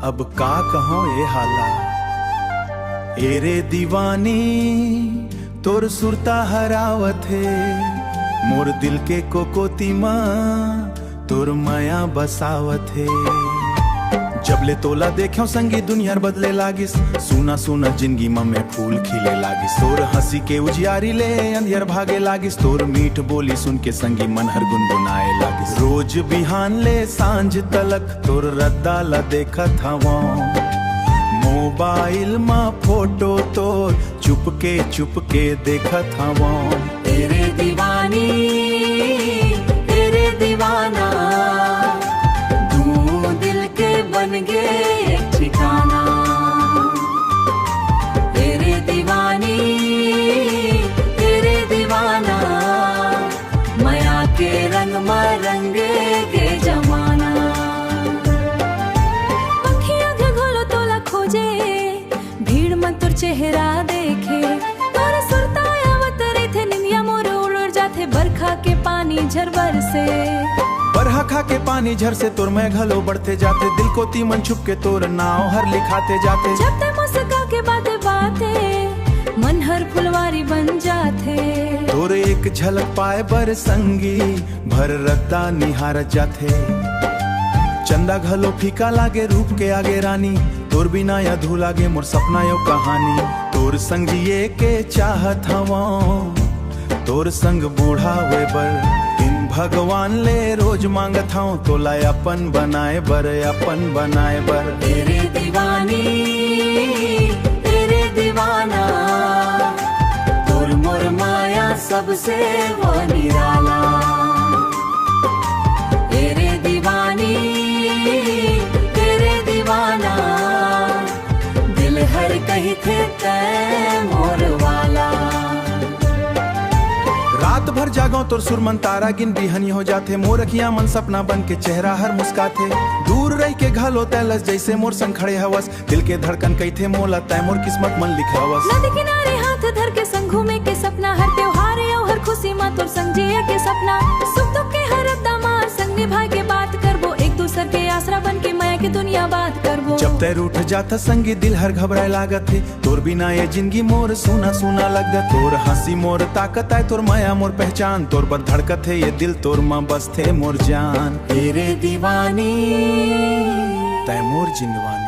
अब का कहो ये हाला। एरे दीवानी तोर सुरता हरावत है, मोर दिल के कोकोती माँ तोर माया बसावत है। जबले तोला देखो संगी दुनिया बदले लागिस, सुना सुना जिंदगी में फूल खिले लागिस। तोर हंसी के उजियारी ले अंधियर भागे लागिस, तोर मीठ बोली सुन के संगी मन हर गुनगुनाए लागिस। रोज बिहान ले सांझ तलक तोर रद्दा ला देखत हवा, मोबाइल मा फोटो तोर चुपके देखत हवा। तेरे दीवानी तेरे दीवाना तू दिल के बन गे एक ठिकाना। तेरे दीवानी तेरे दीवाना माया के रंग में रंगे गे जमाना। अखियां घोलो तोला खोजे भीड़ में तोर चेहरा देखे, तोर सुरता आवत रही थे निंदिया मोर उड़ जाते बरखा के पानी झरबर से। बरहा खा के पानी झर से तोर में घलो बढ़ते जाते, दिल को तीमन छुप के तोर नाव हर लिखाते जाते। जब ते मुस्का के बातें मन हर फुलवारी बन जाते। तोर एक झलक पाए बर संगी भर रद्दा निहारत जाते। चंदा घलो फीका लागे रूप के आगे रानी, तोर बिना अधू लागे मोर सपना यो कहानी। तोर संग जिए के चाहत हवा, तोर संग बूढ़ा हुए बर इन भगवान ले रोज मांगत हूँ, तोला अपन बनाए बर। तेरे दीवानी तेरे दीवाना तोर मोर माया सबसे वो निराला। तेरे दीवानी तेरे दीवाना दिल हर कहीं थे तै मोर वाला। रात भर जागो तोर सुरमन तारा गिन बिहनी हो जाते, मोर अखियां मन सपना बन के चेहरा हर मुस्काते। दूर रह के घलो तैलस जैसे मोर संग खड़े हवस, दिल के धड़कन कही थे मोला तय मोर किस्मत मन लिखावस। नदी किनारे हाथ धर के संग घूमे के सपना, हर त्योहार या हर खुशी माँ तोर संग जिए के सपना। सुख दुख के हर दामा संग निभा के बात करबो, एक दूसर के आसरा बन के माया की दुनिया बात करबो। जब तैर उठ जाता संगी दिल हर घबराए लागत है, तोर बिना ये जिंदगी मोर सुना सुना लगत। तोर हंसी मोर ताकत है, तोर माया मोर पहचान, तोर पर धड़कत है ये दिल तोर माँ बस थे मोर जान। तेरे दीवानी तै मोर जिंदवानी।